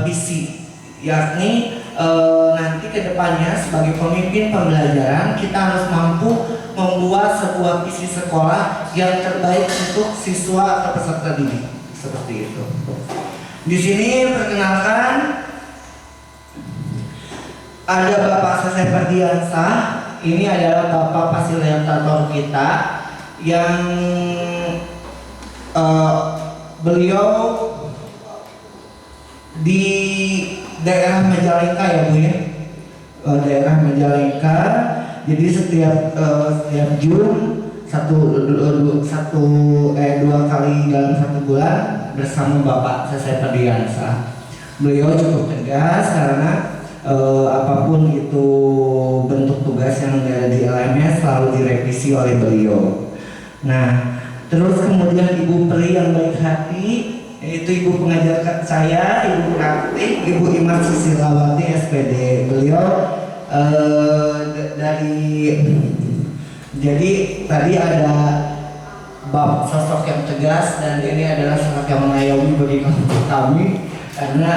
visi, yakni nanti kedepannya sebagai pemimpin pembelajaran kita harus mampu membuat sebuah visi sekolah yang terbaik untuk siswa atau peserta didik, seperti itu. Di sini perkenalkan ada Bapak Sese Ferdiansah. Ini adalah Bapak fasilitator kita yang beliau di daerah Majalengka ya Bu ya, daerah Majalengka. Jadi setiap Jun dua kali dalam 1 bulan bersama Bapak Sese Ferdiansah. Beliau cukup tegas karena apapun itu bentuk tugas yang ada di LMS selalu direvisi oleh beliau. Nah, terus kemudian Ibu Pri yang baik hati, itu ibu pengajar saya, ibu praktik, Ibu Imas Susilawati SPD. Beliau jadi tadi ada sosok yang tegas dan ini adalah sosok yang mengayomi bagi kami karena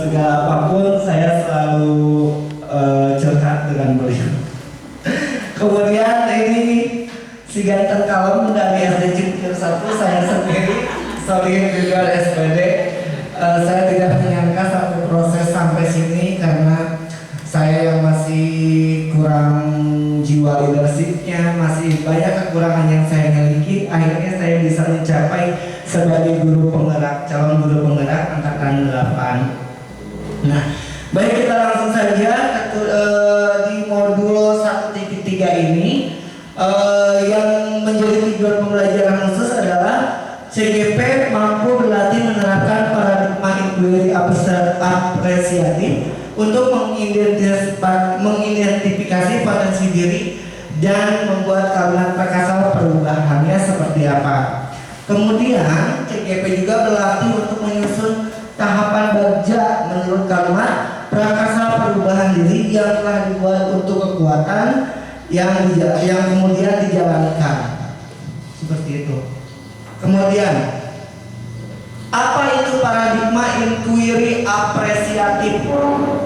segala apapun saya selalu curhat dengan beliau. Kemudian ini si ganteng kalem dari SD Cipir 1, saya sendiri Solihin juga SPD. Saya tidak menyangka satu proses sampai sini karena saya yang masih kurang jiwa leadershipnya, masih banyak kekurangan yang saya miliki. Akhirnya saya bisa mencapai sebagai guru penggerak, calon guru penggerak angkatan 8. Nah, baik kita langsung saja di modul 1.3 ini yang menjadi tujuan pembelajaran khusus adalah CGP mampu berlatih menerapkan paradigma inquiry apresiatif untuk mengidentifikasi potensi diri dan membuat kalimat perkasa perubahannya seperti apa. Kemudian CGP juga berlatih untuk menyusun tahapan bagja menurut kalimat prakasa perubahan diri yang telah dibuat untuk kekuatan yang kemudian dijalankan. Seperti itu. Kemudian apa itu paradigma inquiry apresiatif?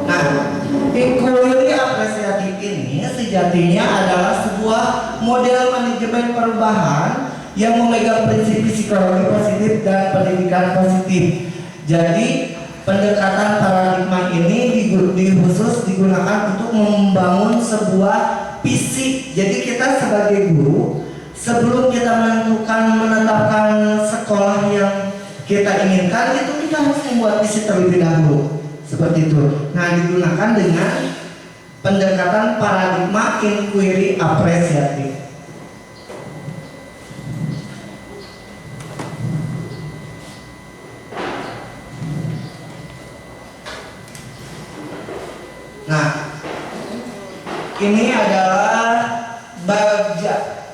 Nah, inquiry apresiatif ini sejatinya adalah sebuah model manajemen perubahan yang memegang prinsip psikologi positif dan pendidikan positif. Jadi, pendekatan paradigma ini khusus digunakan untuk membangun sebuah visi. Jadi kita sebagai guru, sebelum kita menetapkan sekolah yang kita inginkan, itu kita harus membuat visi terlebih dahulu. Seperti itu. Nah, digunakan dengan pendekatan paradigma inquiry apresiatif. Nah, ini adalah bagja.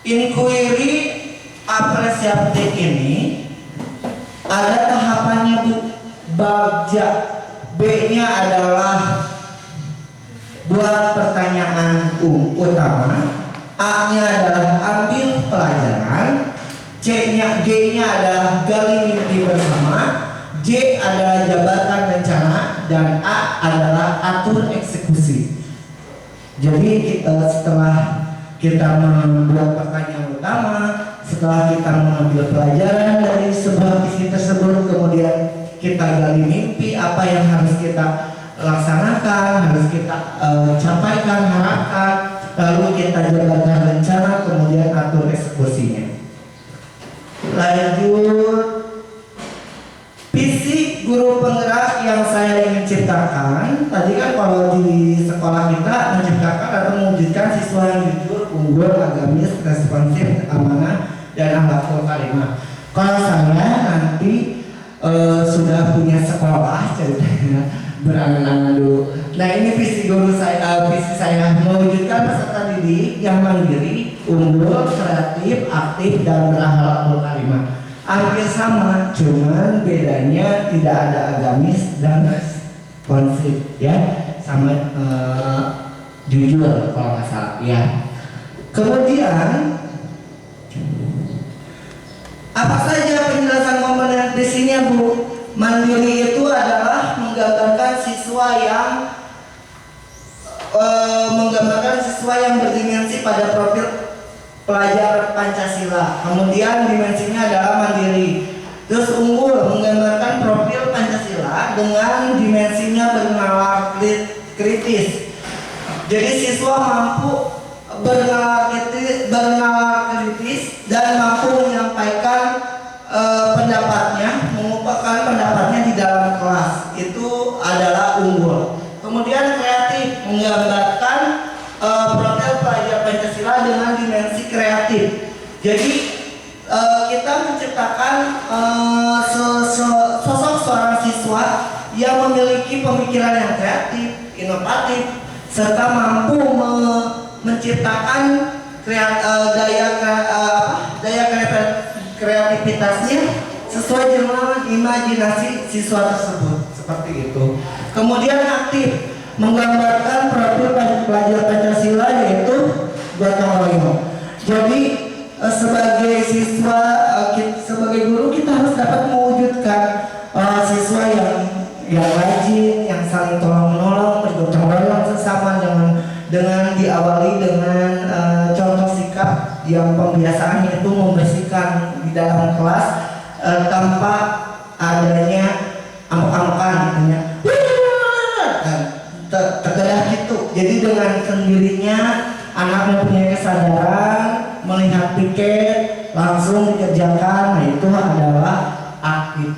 Inquiry apresiatif ini ada tahapannya Bu. Bagja B-nya adalah buat pertanyaan utama, A-nya adalah ambil pelajaran, G-nya adalah gali mimpi bersama, J adalah jabatan rencana, dan A adalah atur eksekusi. Jadi setelah kita membuat pertanyaan utama, setelah kita mengambil pelajaran dari sebuah visi tersebut, kemudian kita gali mimpi apa yang harus kita laksanakan, harus kita capai, harapkan, lalu kita jalankan rencana, kemudian atur eksekusinya. Lanjut, visi guru penggerak yang saya ingin ciptakan. Tadi kan kalau di sekolah kita menciptakan atau mewujudkan siswa yang jujur, unggul, agamis, responsif, amanah, dan akhlakul karimah. Kalau saya nanti sudah punya sekolah, ceritanya berangan-angan dulu. Nah, ini visi guru saya, visi saya mewujudkan peserta didik yang mandiri, unggul, kreatif, aktif, dan berakhlakul karimah. Hampir sama, cuman bedanya tidak ada agamis dan responsif, ya, sama jujur kalau nggak salah, ya. Kemudian apa saja penjelasan komponen di sini, Bu? Mandiri itu adalah menggambarkan siswa yang berdimensi pada profil pelajar Pancasila. Kemudian dimensinya adalah mandiri. Terus unggul menggambarkan profil Pancasila dengan dimensinya bernalar kritis. Jadi siswa mampu bernalar kritis dan mampu menyampaikan pendapatnya, mengungkapkan pendapatnya di dalam kelas. Itu adalah unggul. Kemudian kreatif menggambarkan profil pelajar Pancasila dengan dimensi kreatif. Jadi kita menciptakan sosok seorang siswa yang memiliki pemikiran yang kreatif, inovatif, serta mampu menciptakan daya kreativitasnya sesuai dengan imajinasi siswa tersebut, seperti itu. Kemudian aktif menggambarkan profil pelajar Pancasila yaitu gotong royong. Jadi sebagai siswa, sebagai guru kita harus dapat mewujudkan siswa yang rajin, yang saling tolong menolong, bergotong royong sesama dengan diawali dengan contoh sikap yang pembiasaannya itu membersihkan di dalam kelas tanpa adanya amuk-amukan gitu ya. Tergerak gitu. Jadi dengan sendirinya anak mempunyai kesadaran, melihat piket langsung dikerjakan. Nah itu adalah aktif.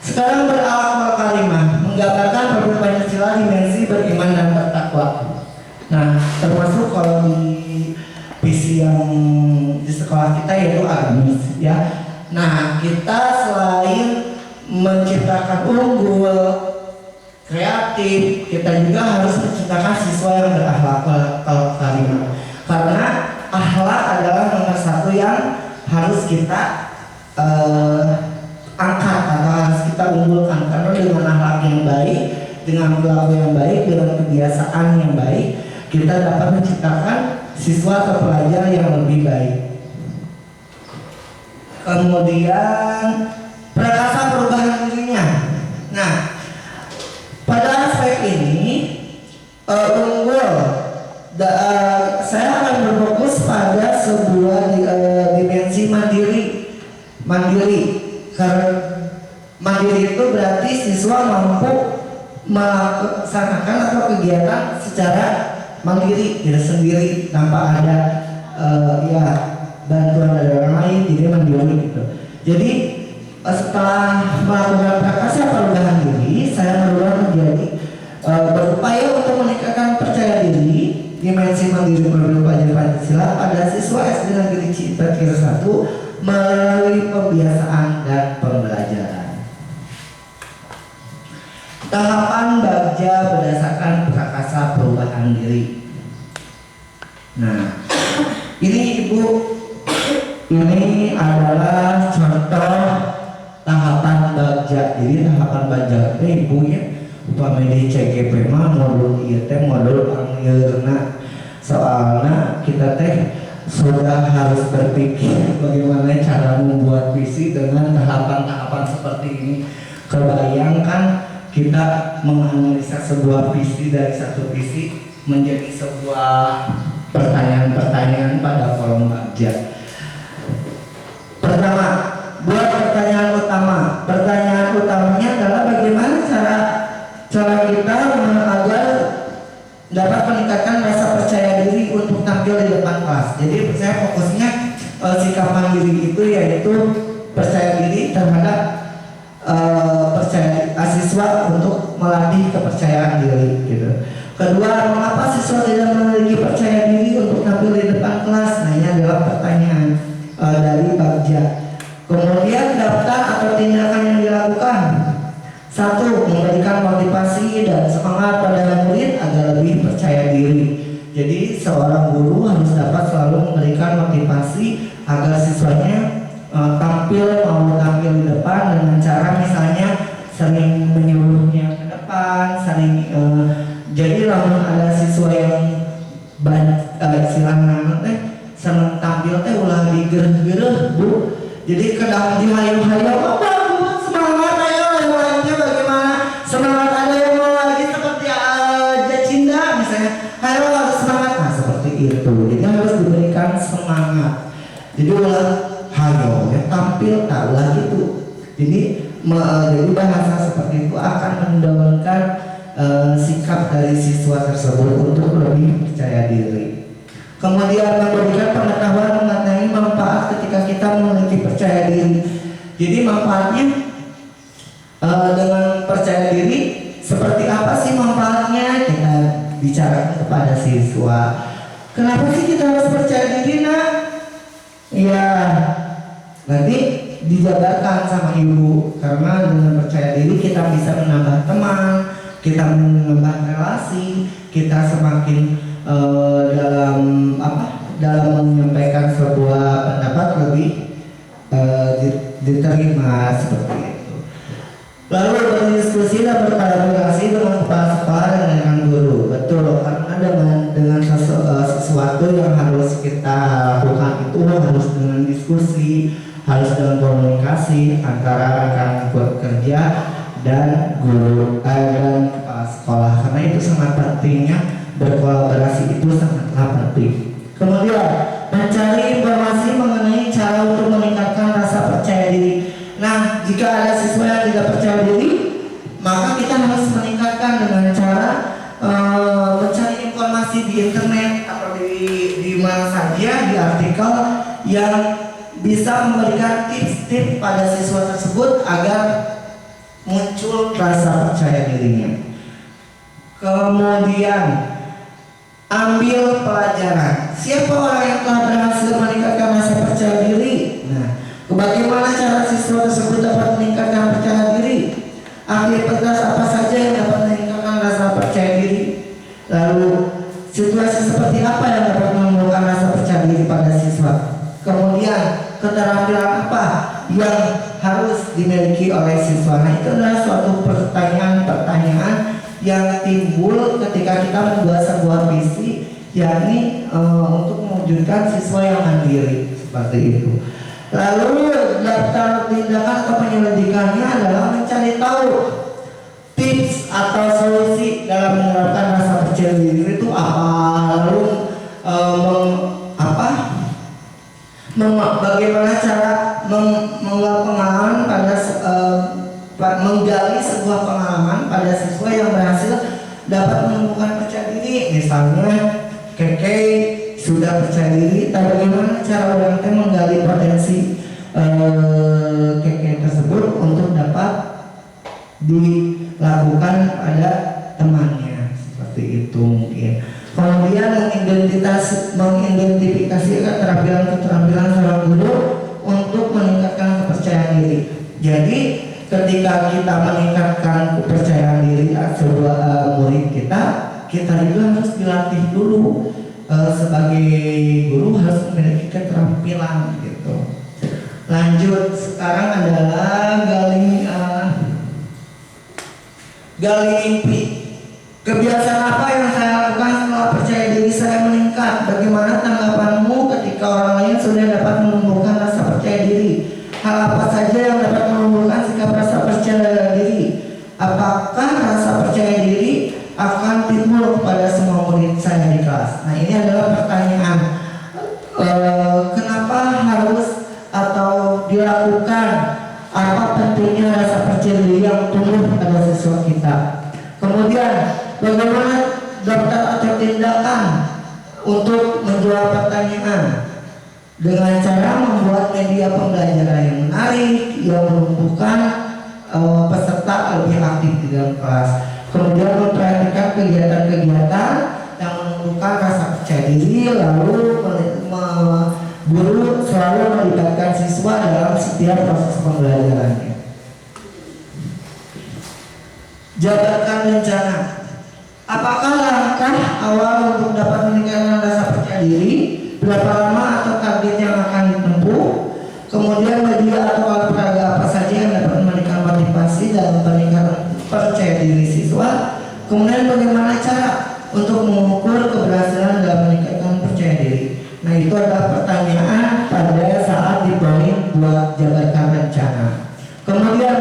Sekarang berakhlak karimah menggambarkan profil Pancasila dimensi beriman dan bertakwa. Nah termasuk kalau di visi yang di sekolah kita yaitu agamis ya. Nah kita selain menciptakan unggul, kreatif, kita juga harus menciptakan siswa yang berakhlak karimah. Karena akhlak adalah nomor satu yang harus kita angkat atau harus kita unggulkan. Karena dengan akhlak yang baik, dengan perilaku yang baik, dengan kebiasaan yang baik, kita dapat menciptakan siswa atau pelajar yang lebih baik. Kemudian prakasa perubahan dirinya. Nah, pada aspek ini unggul, saya akan berfokus pada sebuah dimensi mandiri. Karena mandiri itu berarti siswa mampu melaksanakan atau kegiatan secara mandiri, tidak sendiri tanpa ada bantuan dari orang lain, jadi mandiri gitu. Jadi setelah melakukan prakasa perubahan diri, saya merubah menjadi berupaya untuk meningkatkan percaya diri, dimensi mandiri profil pelajar Pancasila pada siswa SD Negeri Cipete 1 melalui pembiasaan dan pembelajaran. Tahapan Bagja berdasarkan prakasa perubahan diri. Nah, ini Ibu, ini adalah contoh tahapan Bagja. Jadi tahapan Bagja itu Ibu ya, upamanya di CGP mah modul ieu teh modul panglirna. Soalnya kita teh sudah harus berpikir bagaimana cara membuat visi dengan tahapan-tahapan seperti ini. Kebayangkan kita menganalisa sebuah visi dari satu visi menjadi sebuah pertanyaan-pertanyaan pada kolom Bagja. Pertama, buat pertanyaan utama. Pertanyaan utamanya adalah bagaimana cara kita agar dapat meningkatkan rasa percaya diri untuk tampil di depan kelas. Jadi saya fokusnya sikap mandiri itu yaitu percaya diri terhadap siswa untuk melatih kepercayaan diri gitu. Kedua, mengapa siswa tidak memiliki percaya diri untuk tampil di depan kelas? Nah ini adalah pertanyaan dari Bagja. Kemudian daftar atau tindakan yang dilakukan. 1. Memberikan motivasi dan semangat pada murid agar lebih percaya diri. Jadi seorang guru harus dapat selalu memberikan motivasi agar siswanya mau tampil di depan dengan cara misalnya sering menyuruhnya ke depan, jadi lamun ada siswa yang banyak istilahnya senang tampil teh ulah digereh-gereh Bu. Jadi kadang dihayu-hayu, bagus semangat ayo jadi bahasa seperti itu akan mendorongkan sikap dari siswa tersebut untuk lebih percaya diri. Kemudian memberikan pengetahuan mengenai manfaat ketika kita memiliki percaya diri. Jadi manfaatnya dengan percaya diri seperti apa sih manfaatnya? Kita bicara kepada siswa. Kenapa sih kita harus percaya diri, nak? Ya, nanti dijabarkan sama ibu, karena dengan percaya diri kita bisa menambah teman, kita menambah relasi, kita semakin dalam menyampaikan sebuah pendapat lebih diterima seperti itu. Lalu berdiskusi dan berkolaborasi dengan kepala sekolah dan dengan guru. Betul, karena dengan sesuatu yang harus kita lakukan itu harus dengan diskusi, harus dengan komunikasi antara rekan bekerja dan guru dan kepala sekolah. Karena itu sangat pentingnya berkolaborasi, itu sangatlah penting. Kemudian mencari informasi mengenai cara untuk meningkatkan rasa percaya diri. Nah, jika ada siswa yang tidak percaya diri, maka kita harus meningkatkan dengan cara mencari informasi di internet atau di mana saja, di artikel yang bisa memberikan tips-tips pada siswa tersebut agar muncul rasa percaya dirinya. Kemudian ambil pelajaran. Siapa orang yang telah berhasil meningkatkan rasa percaya diri? Nah, bagaimana cara siswa tersebut dapat meningkatkan percaya diri? Aktivitas apa saja yang dapat meningkatkan rasa percaya diri? Lalu situasi seperti apa yang dapat menumbuhkan rasa percaya diri pada siswa? Kemudian keterampilan apa yang harus dimiliki oleh siswa? Nah, itu adalah suatu pertanyaan-pertanyaan yang timbul ketika kita membuat sebuah visi, yakni untuk mewujudkan siswa yang mandiri seperti itu. Lalu daftar tindakan atau penyelidikannya adalah mencari tahu tips atau solusi dalam menerapkan rasa percaya diri itu apa, lalu bagaimana cara pengalaman pada menggali sebuah pengalaman pada siswa yang berhasil dapat menumbuhkan percaya diri. Misalnya Keke sudah percaya diri, tapi bagaimana cara orang itu menggali potensi Keke tersebut untuk dapat dilakukan pada temannya, seperti itu mungkin. Kemudian mengidentifikasi keterampilan seorang guru untuk meningkatkan kepercayaan diri. Jadi ketika kita meningkatkan kepercayaan diri sebuah murid kita juga harus dilatih dulu. Sebagai guru harus memiliki keterampilan gitu. Lanjut, sekarang adalah gali mimpi. Kebiasaan apa yang saya lakukan setelah percaya diri saya meningkat? Bagaimana tanggapanmu ketika orang lain sudah dapat menumbuhkan rasa percaya diri? Hal apa saja yang dapat menumbuhkan sikap rasa percaya diri? Apakah rasa percaya diri akan timbul kepada semua murid saya di kelas? Nah, ini adalah pertanyaan. Kenapa harus atau dilakukan? Apa pentingnya rasa percaya diri yang tumbuh pada siswa kita? Kemudian bagaimana daftar atau tindakan untuk menjawab pertanyaan? Dengan cara membuat media pembelajaran yang menarik, yang menumbuhkan peserta lebih aktif di dalam kelas. Kemudian memperhatikan kegiatan-kegiatan yang menumbuhkan rasa percaya diri. Lalu guru selalu melibatkan siswa dalam setiap proses pembelajarannya. Jabarkan rencana. Apakah langkah awal untuk dapat meningkatkan rasa percaya diri? Berapa lama atau target yang akan ditempuh? Kemudian media atau alat peraga apa saja yang dapat memberikan motivasi dalam peningkatan percaya diri siswa? Kemudian bagaimana cara untuk mengukur keberhasilan dalam meningkatkan percaya diri? Nah, itu adalah pertanyaan pada saat di poin buat jabarkan rencana. Kemudian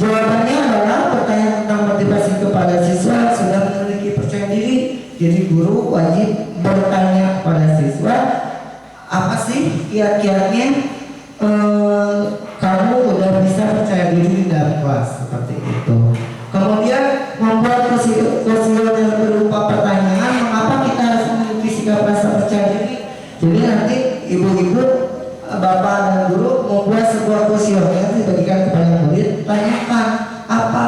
jawabannya adalah pertanyaan tentang motivasi kepada siswa sudah memiliki percaya diri. Jadi guru wajib bertanya kepada siswa, apa sih kiat-kiatnya kamu udah bisa percaya diri dalam kelas seperti itu. Kemudian membuat kuesioner yang berupa pertanyaan, mengapa kita harus memiliki sikap rasa percaya diri. Jadi nanti ibu-ibu, bapak dan guru membuat sebuah kuesioner dibagikan kepada murid, tanyakan apa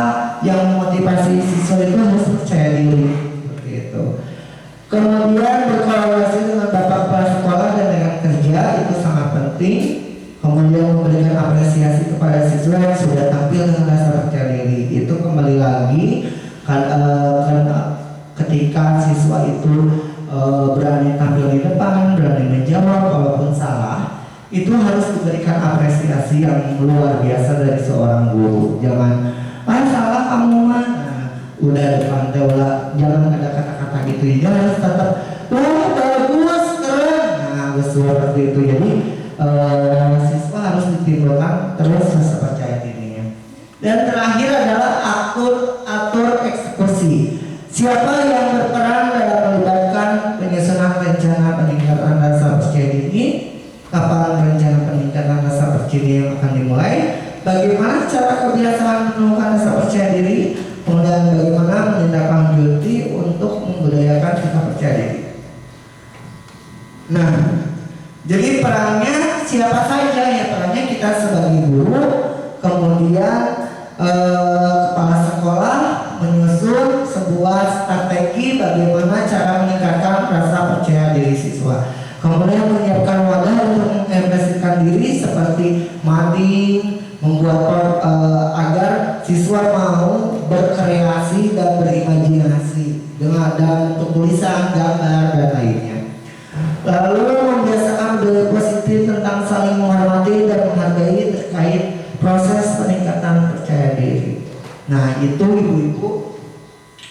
yang memotivasi siswa itu harus percaya diri seperti itu. Kemudian berkolaborasi dengan bapak kepala sekolah dan dengan kerja itu sangat penting. Kemudian memberikan apresiasi kepada siswa yang sudah tampil dengan rasa percaya diri. Itu kembali lagi karena ketika siswa itu berani tampil di depan, berani menjawab walaupun salah, itu harus diberikan apresiasi yang luar biasa dari seorang guru. Jangan salah kamu mah, udah depan teola, jangan ada kata-kata gitu. Jangan harus tetap wah bagus keren. Nah seperti itu. Jadi siswa harus ditimbulkan terus rasa percaya dirinya. Dan terakhir adalah atur eksekusi. Siapa yang berperan dalam melibatkan penyusunan rencana peningkatan rasa percaya diri? Kapan rencana peningkatan rasa percaya diri yang akan dimulai? Bagaimana cara kebiasaan menumbuhkan rasa percaya diri? Kemudian bagaimana menindaklanjuti untuk membudayakan sikap percaya diri? Nah, jadi perannya siapa saja ya? Perannya kita sebagai guru, kemudian kepala sekolah menyusun sebuah strategi bagaimana cara meningkatkan rasa percaya diri siswa. Kemudian menyiapkan wadah untuk mengekspresikan diri seperti mading, membuat agar siswa mau berkreasi dan berimajinasi dengan bentuk tulisan, gambar dan lainnya. Lalu membiasakan budaya positif tentang saling menghormati dan menghargai terkait proses peningkatan percaya diri. Nah itu ibu-ibu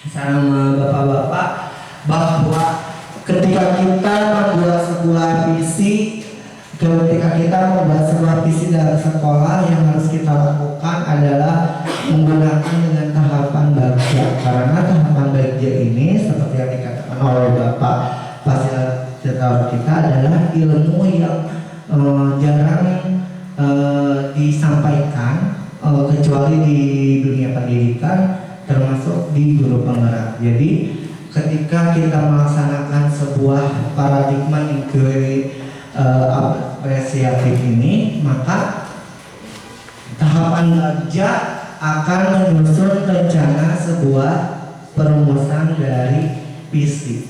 sama bapak-bapak, bahwa ketika kita membuat sebuah visi, dalam sekolah yang harus kita lakukan adalah menggunakan dengan tahapan bagja. Karena tahapan bagja ini seperti yang dikatakan oleh Bapak fasilitator kita adalah ilmu yang jarang disampaikan kecuali di dunia pendidikan, termasuk di guru penggerak. Jadi ketika kita melaksanakan sebuah paradigma inquiry apresiatif ini, maka tahapan bagja akan menyusun rencana sebuah perumusan dari visi.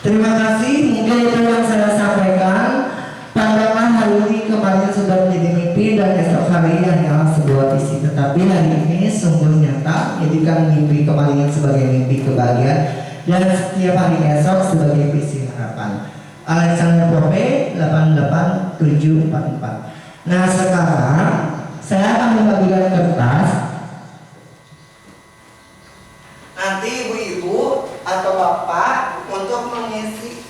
Terima kasih, mungkin itu yang saya sampaikan. Pandangan hari ini kemarin sudah menjadi mimpi dan esok hari hanyalah sebuah visi, tetapi hari ini sungguh nyata jadikan mimpi kemarin sebagai mimpi kebahagiaan dan setiap hari esok sebagai visi harapan. Alexander Pope 88744. Nah sekarang saya akan membagikan kertas. Nanti ibu-ibu atau bapak untuk mengisi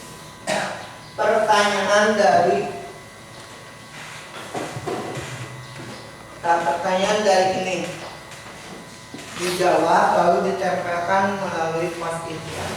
pertanyaan dari ini dijawab lalu ditempelkan melalui post-it ya.